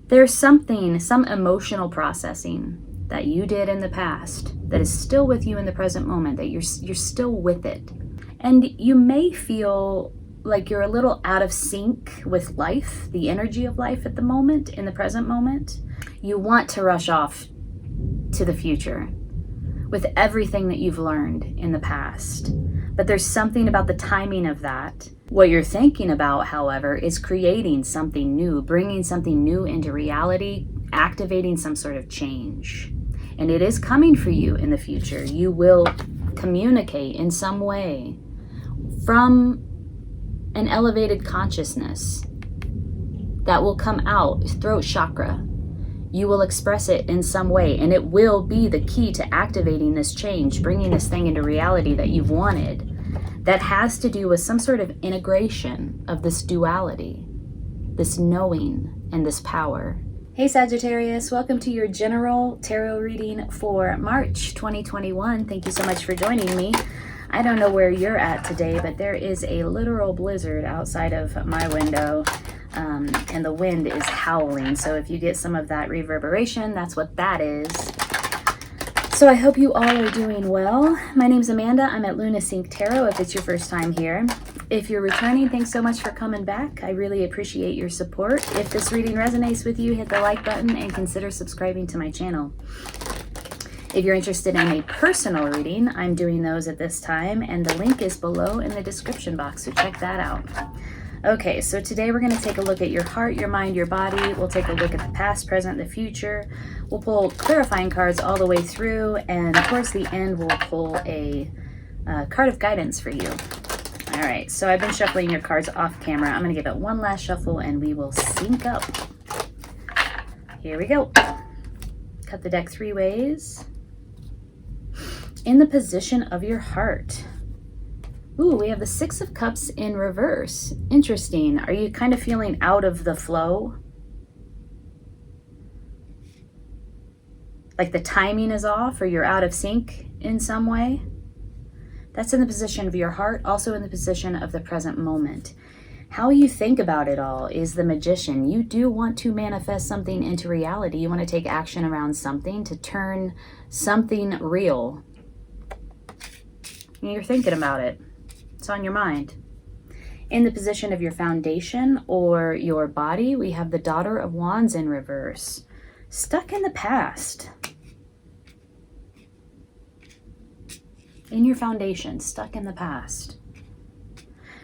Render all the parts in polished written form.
There's something, some emotional processing that you did in the past that is still with you in the present moment, that you're still with it. And you may feel like you're a little out of sync with life, the energy of life at the moment, in the present moment. You want to rush off to the future with everything that you've learned in the past. But there's something about the timing of that. What you're thinking about, however, is creating something new, bringing something new into reality, activating some sort of change. And it is coming for you in the future. You will communicate in some way from an elevated consciousness that will come out, throat chakra. You will express it in some way, and it will be the key to activating this change, bringing this thing into reality that you've wanted. That has to do with some sort of integration of this duality, this knowing and this power. Hey Sagittarius, welcome to your general tarot reading for March 2021. Thank you so much for joining me. I don't know where you're at today, but there is a literal blizzard outside of my window, and the wind is howling. So if you get some of that reverberation, that's what that is. So I hope you all are doing well. My name's Amanda. I'm at Luna Sync Tarot if it's your first time here. If you're returning, thanks so much for coming back. I really appreciate your support. If this reading resonates with you, hit the like button and consider subscribing to my channel. If you're interested in a personal reading, I'm doing those at this time, and the link is below in the description box, so check that out. Okay, so today we're going to take a look at your heart, your mind, your body. We'll take a look at the past, present, the future. We'll pull clarifying cards all the way through, and towards the end we'll pull a card of guidance for you. All right, so I've been shuffling your cards off camera. I'm going to give it one last shuffle and we will sync up. Here we go. Cut the deck 3 ways. In the position of your heart. Ooh, we have the 6 of Cups in reverse. Interesting. Are you kind of feeling out of the flow? Like the timing is off, or you're out of sync in some way? That's in the position of your heart, also in the position of the present moment. How you think about it all is the Magician. You do want to manifest something into reality. You want to take action around something to turn something real. You're thinking about it. It's on your mind. In the position of your foundation or your body, we have the Daughter of Wands in reverse. Stuck in the past. In your foundation, stuck in the past.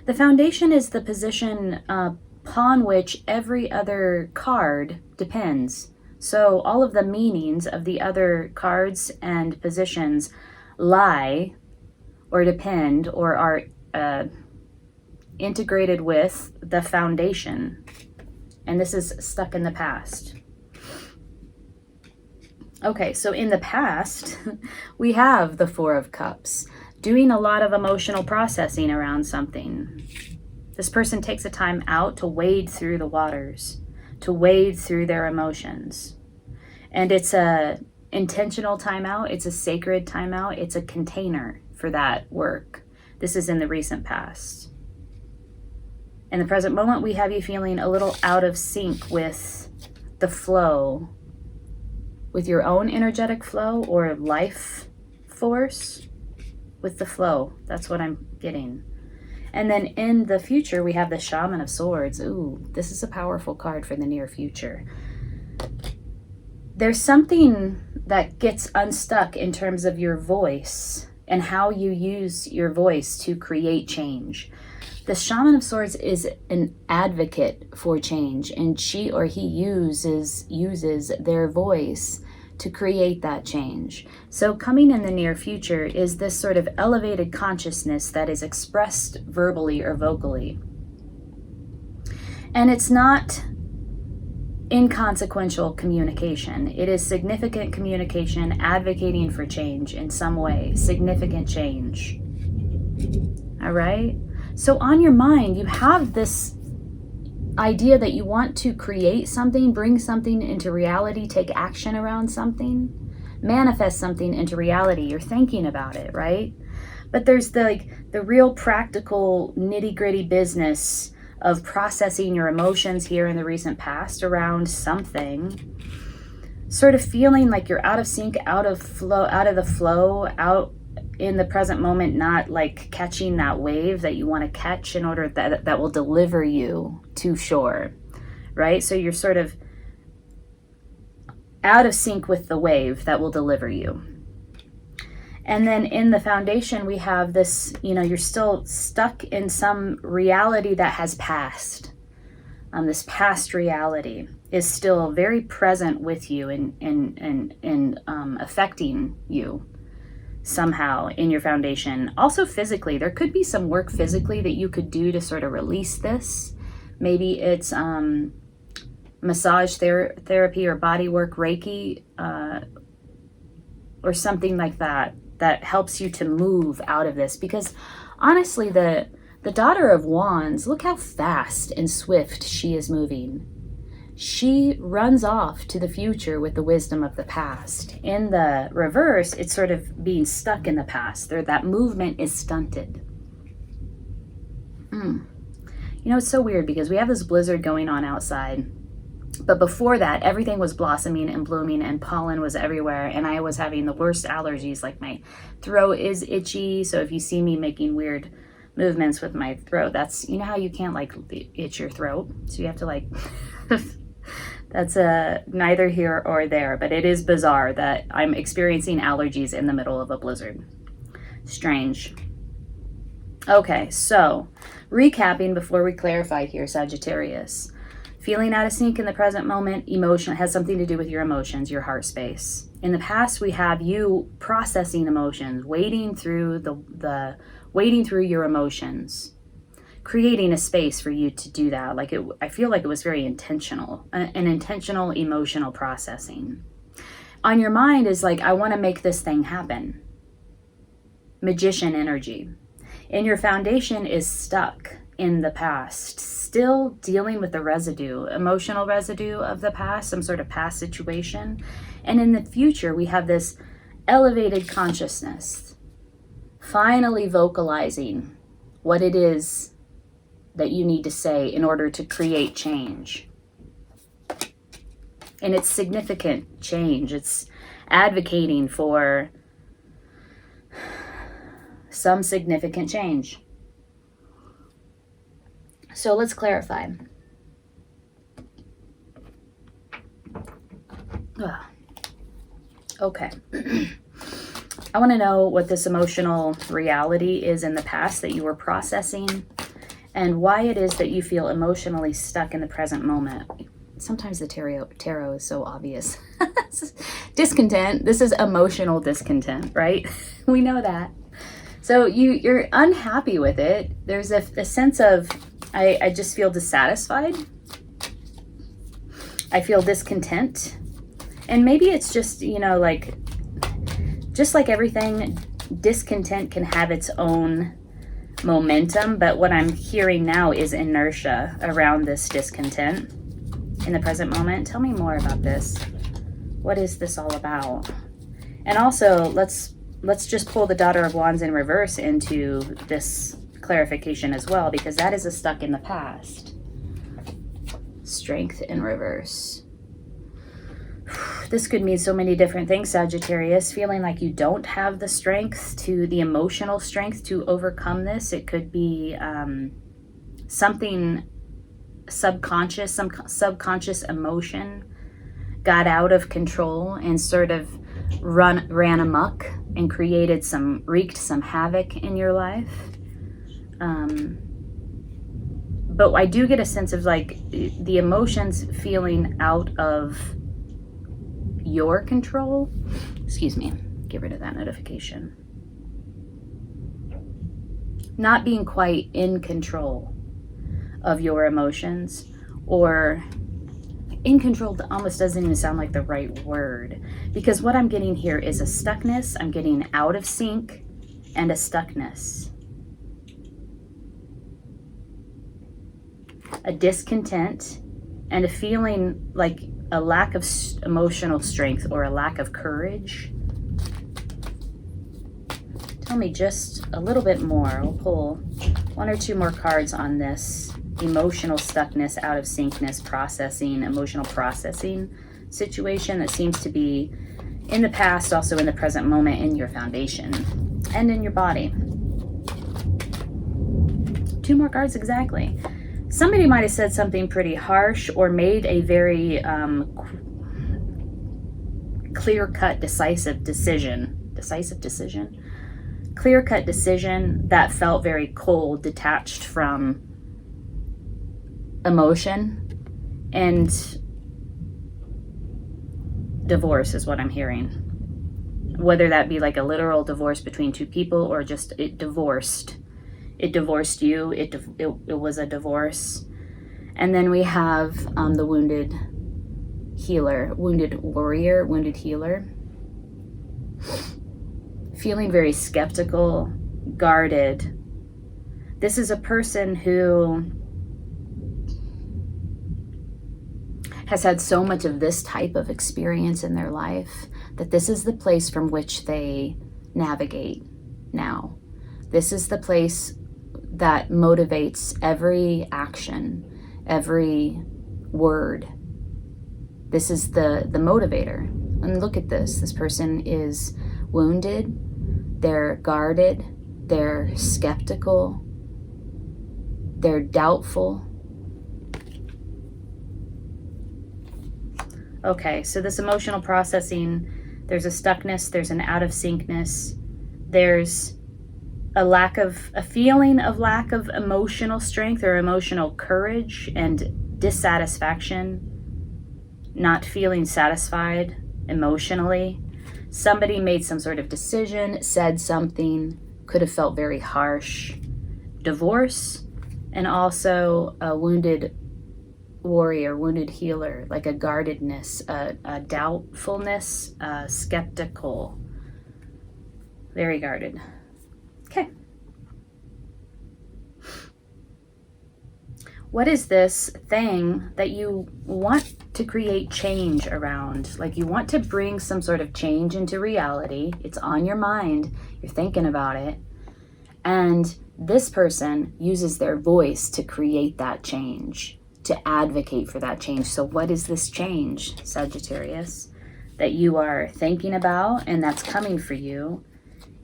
The foundation is the position upon which every other card depends. So all of the meanings of the other cards and positions lie or depend or are integrated with the foundation. And this is stuck in the past. Okay, so in the past, we have the 4 of Cups, doing a lot of emotional processing around something. This person takes a time out to wade through the waters, to wade through their emotions. And it's a intentional timeout, it's a sacred timeout, it's a container for that work. This is in the recent past. In the present moment, we have you feeling a little out of sync with the flow, with your own energetic flow or life force with the flow. That's what I'm getting. And then in the future, we have the Shaman of Swords. Ooh, this is a powerful card for the near future. There's something that gets unstuck in terms of your voice and how you use your voice to create change. The Shaman of Swords is an advocate for change, and she or he uses their voice to create that change. So coming in the near future is this sort of elevated consciousness that is expressed verbally or vocally. And it's not inconsequential communication. It is significant communication, advocating for change in some way, significant change. All right? So on your mind, you have this idea that you want to create something, bring something into reality, take action around something, manifest something into reality. You're thinking about it, right? But there's the real practical nitty-gritty business of processing your emotions here in the recent past around something, sort of feeling like you're out of sync, out of the flow, out in the present moment, not like catching that wave that you want to catch in order that will deliver you to shore, right? So you're sort of out of sync with the wave that will deliver you. And then in the foundation, we have this, you're still stuck in some reality that has passed. This past reality is still very present with you and affecting you somehow in your foundation. Also physically, there could be some work physically that you could do to sort of release this. Maybe it's massage therapy or body work, Reiki, or something like that helps you to move out of this. Because honestly, the Daughter of Wands, look how fast and swift she is moving. She runs off to the future with the wisdom of the past. In the reverse, it's sort of being stuck in the past. That movement is stunted. It's so weird because we have this blizzard going on outside. But before that, everything was blossoming and blooming and pollen was everywhere. And I was having the worst allergies. Like my throat is itchy. So if you see me making weird movements with my throat, that's, how you can't like itch your throat. So you have to like, that's neither here or there. But it is bizarre that I'm experiencing allergies in the middle of a blizzard. Strange. Okay, so recapping before we clarify here, Sagittarius. Feeling out of sync in the present moment, emotion has something to do with your emotions, your heart space. In the past, we have you processing emotions, wading through your emotions, creating a space for you to do that. I feel like it was very intentional, an intentional emotional processing. On your mind is like, I want to make this thing happen. Magician energy. And your foundation is stuck in the past, still dealing with the residue, emotional residue of the past, some sort of past situation. And in the future, we have this elevated consciousness, finally vocalizing what it is that you need to say in order to create change. And it's significant change. It's advocating for some significant change. So let's clarify. Okay. I want to know what this emotional reality is in the past that you were processing and why it is that you feel emotionally stuck in the present moment. Sometimes the tarot is so obvious. Discontent. This is emotional discontent, right? We know that. So you're unhappy with it. There's a sense of, I just feel dissatisfied. I feel discontent. And maybe it's just, just like everything, discontent can have its own momentum. But what I'm hearing now is inertia around this discontent in the present moment. Tell me more about this. What is this all about? And also, let's just pull the Daughter of Wands in reverse into this clarification as well, because that is a stuck in the past. Strength in reverse. This could mean so many different things, Sagittarius. Feeling like you don't have the strength, the emotional strength to overcome this. It could be something subconscious, some subconscious emotion got out of control and sort of ran amok and wreaked some havoc in your life. But I do get a sense of like the emotions feeling out of your control. Excuse me, get rid of that notification. Not being quite in control of your emotions, or in control almost doesn't even sound like the right word, because what I'm getting here is a stuckness. I'm getting out of sync and a stuckness. A discontent and a feeling like a lack of emotional strength or a lack of courage. Tell me just a little bit more. We'll pull one or two more cards on this emotional stuckness, out of syncness, processing, emotional processing situation that seems to be in the past, also in the present moment, in your foundation and in your body. 2 more cards exactly. Somebody might have said something pretty harsh or made a very clear-cut, decisive decision. Clear-cut decision that felt very cold, detached from emotion, and divorce is what I'm hearing. Whether that be like a literal divorce between 2 people or just it divorced you. It was a divorce. And then we have the wounded healer, wounded warrior, wounded healer. Feeling very skeptical, guarded. This is a person who has had so much of this type of experience in their life that this is the place from which they navigate now. This is the place that motivates every action, every word. This is the motivator. And look at this. This person is wounded. They're guarded. They're skeptical. They're doubtful. Okay, so this emotional processing, there's a stuckness, there's an out of syncness, there's a feeling of lack of emotional strength or emotional courage and dissatisfaction, not feeling satisfied emotionally. Somebody made some sort of decision, said something, could have felt very harsh. Divorce, and also a wounded warrior, wounded healer, like a guardedness, a doubtfulness, skeptical, very guarded. Okay. What is this thing that you want to create change around? Like you want to bring some sort of change into reality. It's on your mind. You're thinking about it. And this person uses their voice to create that change, to advocate for that change. So what is this change, Sagittarius, that you are thinking about and that's coming for you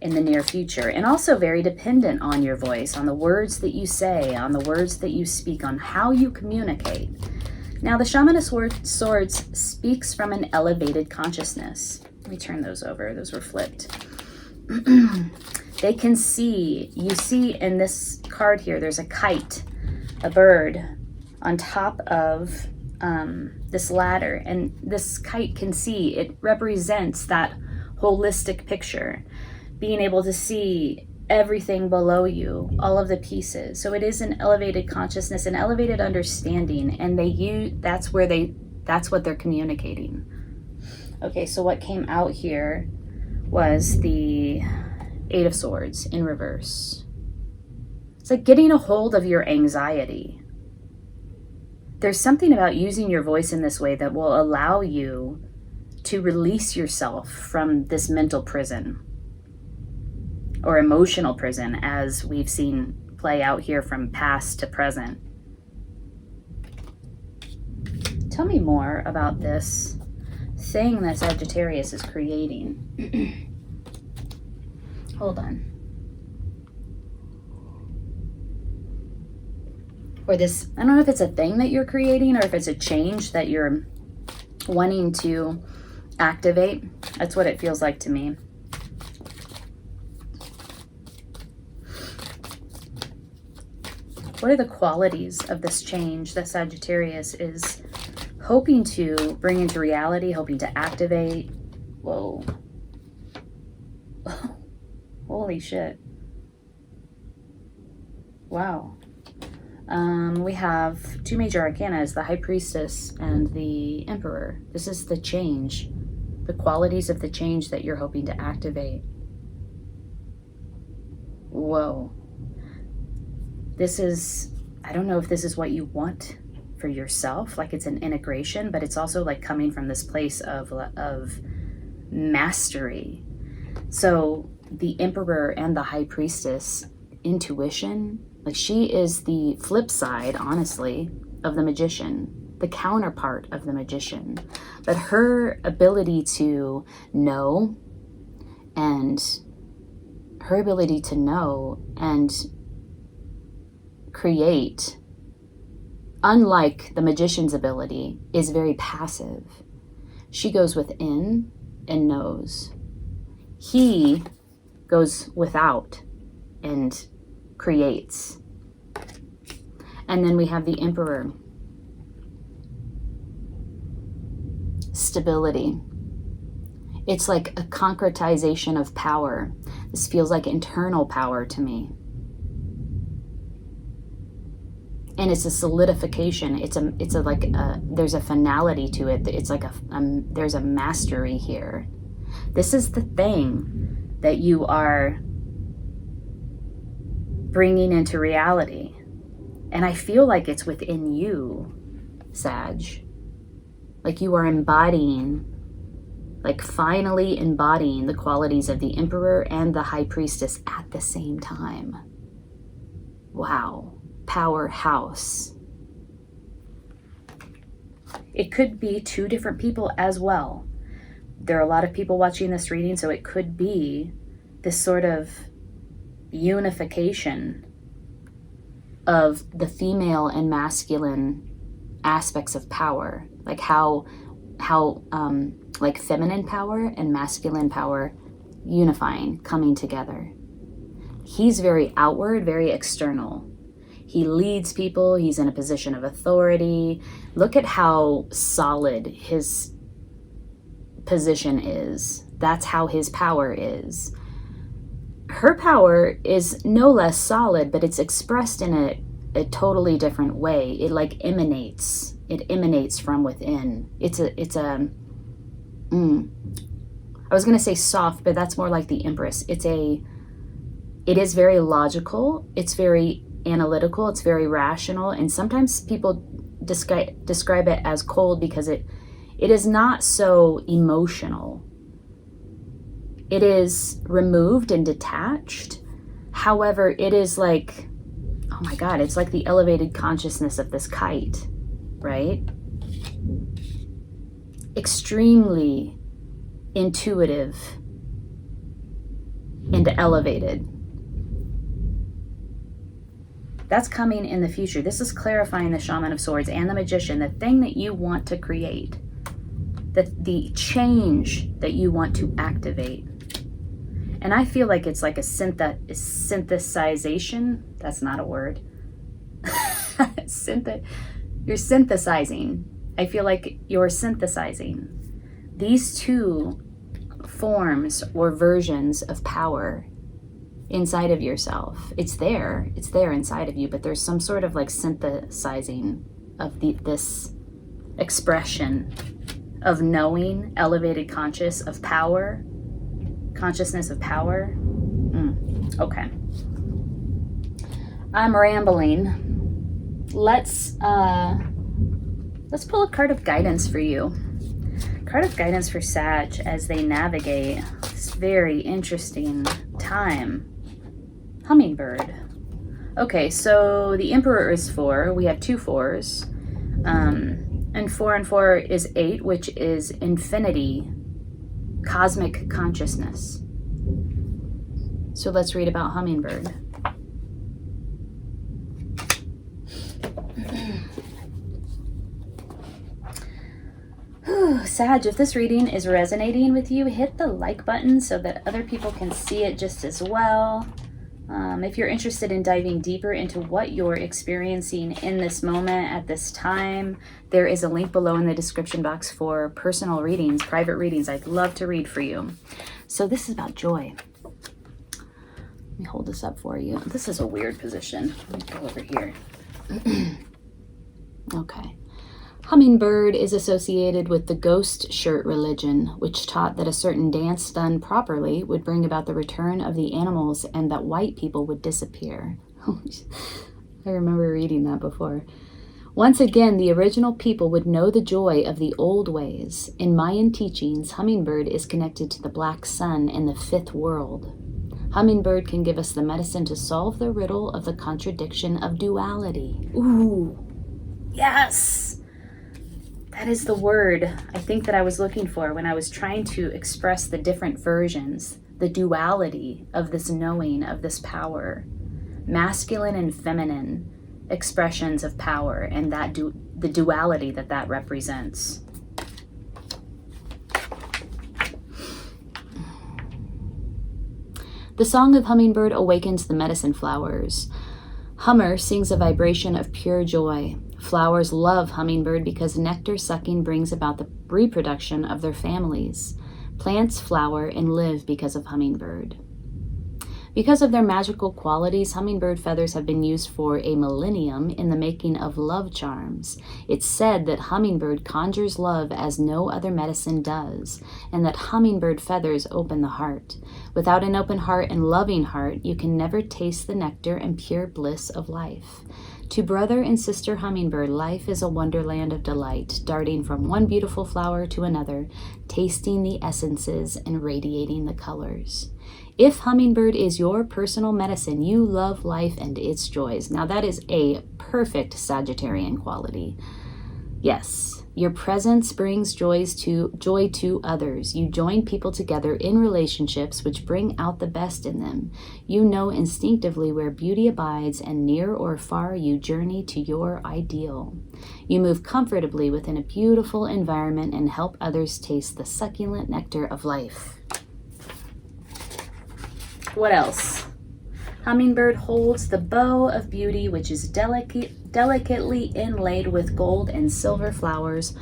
in the near future? And also very dependent on your voice, on the words that you say, on the words that you speak, on how you communicate. Now, the Shaman of Swords speaks from an elevated consciousness. Let me turn those over. Those were flipped. They can see, you see in this card here, there's a kite, a bird on top of this ladder. And this kite can see, it represents that holistic picture, being able to see everything below you, all of the pieces. So it is an elevated consciousness, an elevated understanding, and that's what they're communicating. Okay, so what came out here was the 8 of Swords in reverse. It's like getting a hold of your anxiety. There's something about using your voice in this way that will allow you to release yourself from this mental prison or emotional prison, as we've seen play out here from past to present. Tell me more about this thing that Sagittarius is creating. Hold on. Or this, I don't know if it's a thing that you're creating or if it's a change that you're wanting to activate. That's what it feels like to me. What are the qualities of this change that Sagittarius is hoping to bring into reality, hoping to activate? Whoa. Holy shit. Wow. We have 2 major arcanas, the High Priestess and the Emperor. This is the change, the qualities of the change that you're hoping to activate. Whoa. This is, I don't know if this is what you want for yourself, like it's an integration, but it's also like coming from this place of mastery. So the Emperor and the High Priestess, intuition, Like, she is the flip side, honestly, of the magician, the counterpart of the magician. But her ability to know and create, unlike the magician's ability, is very passive. She goes within and knows. He goes without and creates. And then we have the Emperor. Stability. It's like a concretization of power. This feels like internal power to me. And it's a solidification. There's a finality to it. It's like there's a mastery here. This is the thing that you are bringing into reality. And I feel like it's within you, Sag. Like you are finally embodying the qualities of the Emperor and the High Priestess at the same time. Wow. Powerhouse. It could be two different people as well. There are a lot of people watching this reading, so it could be this sort of unification of the female and masculine aspects of power, like how like feminine power and masculine power unifying, coming together. He's very outward, very external. He leads people. He's in a position of authority. Look at how solid his position is. That's how his power is. Her power is no less solid, but it's expressed in a totally different way. It like emanates. It emanates from within. I was going to say soft, but that's more like the Empress. It is very logical. It's very analytical. It's very rational. And sometimes people describe it as cold because it is not so emotional. It is removed and detached. However, it is like, oh my God, it's like the elevated consciousness of this kite, right? Extremely intuitive and elevated. That's coming in the future. This is clarifying the Shaman of Swords and the Magician, the thing that you want to create, the change that you want to activate. And I feel like it's like a synthesization. That's not a word. You're synthesizing. I feel like you're synthesizing these two forms or versions of power inside of yourself. It's there inside of you, but there's some sort of like synthesizing of this expression of knowing, elevated consciousness of power. Okay. I'm rambling. Let's pull a card of guidance for you. Card of guidance for Sag as they navigate this very interesting time. Hummingbird. Okay, so the Emperor is 4. We have 2 4s. And 4 and 4 is 8, which is infinity, cosmic consciousness. So let's read about Hummingbird. Sag, if this reading is resonating with you, hit the like button so that other people can see it just as well. If you're interested in diving deeper into what you're experiencing in this moment at this time, there is a link below in the description box for personal readings, private readings. I'd love to read for you. So this is about joy. Let me hold this up for you. This is a weird position. Let me go over here. Okay. Hummingbird is associated with the ghost shirt religion, which taught that a certain dance done properly would bring about the return of the animals and that white people would disappear. I remember reading that before. Once again, the original people would know the joy of the old ways. In Mayan teachings, Hummingbird is connected to the black sun and the 5th world. Hummingbird can give us the medicine to solve the riddle of the contradiction of duality. Ooh, yes! That is the word I think that I was looking for when I was trying to express the different versions, the duality of this knowing, of this power. Masculine and feminine expressions of power, and that the duality that represents. The song of Hummingbird awakens the medicine flowers. Hummer sings a vibration of pure joy. Flowers love Hummingbird because nectar sucking brings about the reproduction of their families. Plants flower and live because of Hummingbird. Because of their magical qualities, hummingbird feathers have been used for a millennium in the making of love charms. It's said that hummingbird conjures love as no other medicine does, and that hummingbird feathers open the heart. Without an open heart and loving heart, you can never taste the nectar and pure bliss of life. To brother and sister hummingbird, life is a wonderland of delight, darting from one beautiful flower to another, tasting the essences and radiating the colors. If hummingbird is your personal medicine, you love life and its joys. Now that is a perfect Sagittarian quality. Yes, your presence brings joy to others. You join people together in relationships which bring out the best in them. You know instinctively where beauty abides, and near or far you journey to your ideal. You move comfortably within a beautiful environment and help others taste the succulent nectar of life. What else? Hummingbird holds the bow of beauty, which is delicately inlaid with gold and silver flowers,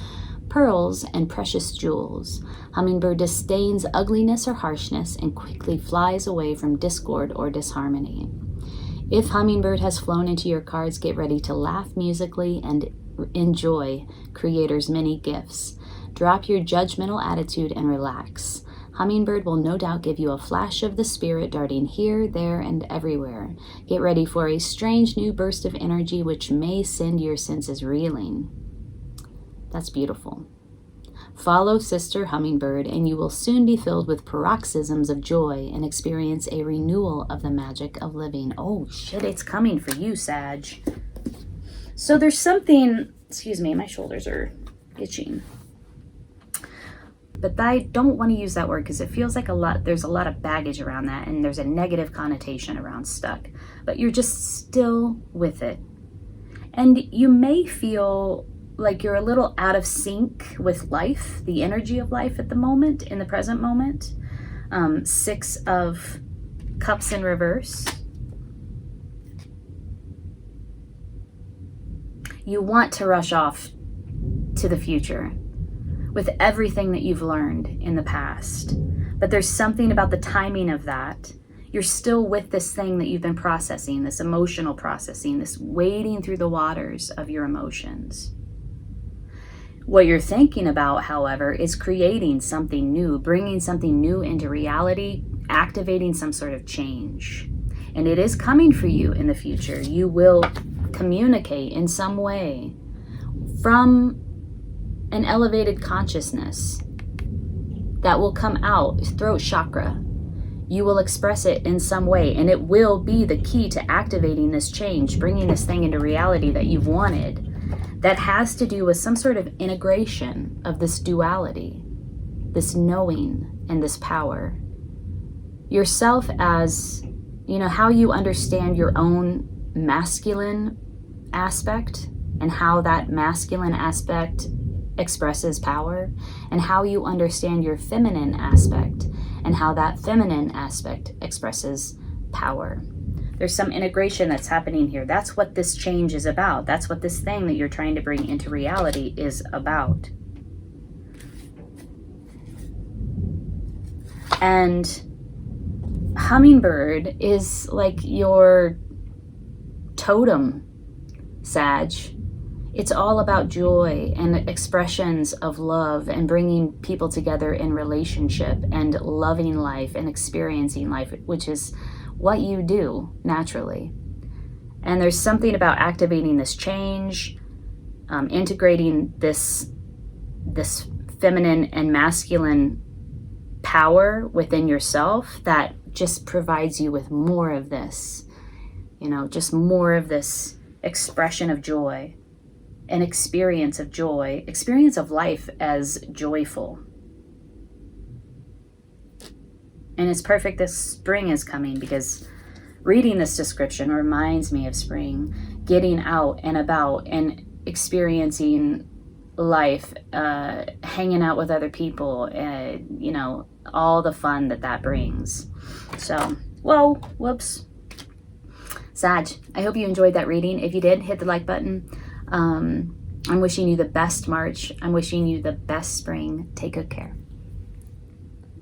pearls, and precious jewels. Hummingbird disdains ugliness or harshness and quickly flies away from discord or disharmony. If Hummingbird has flown into your cards, get ready to laugh musically and enjoy Creator's many gifts. Drop your judgmental attitude and relax. Hummingbird will no doubt give you a flash of the spirit darting here, there, and everywhere. Get ready for a strange new burst of energy which may send your senses reeling. That's beautiful. Follow Sister Hummingbird and you will soon be filled with paroxysms of joy and experience a renewal of the magic of living. Oh shit, it's coming for you, Sag. So there's something, excuse me, my shoulders are itching. But I don't want to use that word because it feels like there's a lot of baggage around that, and there's a negative connotation around stuck. But you're just still with it. And you may feel like you're a little out of sync with life, the energy of life at the moment, in the present moment. 6 of Cups in reverse. You want to rush off to the future with everything that you've learned in the past. But there's something about the timing of that. You're still with this thing that you've been processing, this emotional processing, this wading through the waters of your emotions. What you're thinking about, however, is creating something new, bringing something new into reality, activating some sort of change. And it is coming for you in the future. You will communicate in some way from an elevated consciousness that will come out, throat chakra. You will express it in some way, and it will be the key to activating this change, bringing this thing into reality that you've wanted. That has to do with some sort of integration of this duality, this knowing and this power. Yourself as, how you understand your own masculine aspect and how that masculine aspect expresses power, and how you understand your feminine aspect and how that feminine aspect expresses power. There's some integration that's happening here. That's what this change is about. That's what this thing that you're trying to bring into reality is about. And hummingbird is like your totem, Sag. It's all about joy and expressions of love and bringing people together in relationship and loving life and experiencing life, which is what you do naturally. And there's something about activating this change, integrating this feminine and masculine power within yourself that just provides you with more of this, just more of this expression of joy, an experience of joy, experience of life as joyful. And it's perfect this spring is coming, because reading this description reminds me of spring, getting out and about and experiencing life, hanging out with other people, all the fun that brings. So, whoops. Sag, I hope you enjoyed that reading. If you did, hit the like button. I'm wishing you the best March. I'm wishing you the best spring. Take good care.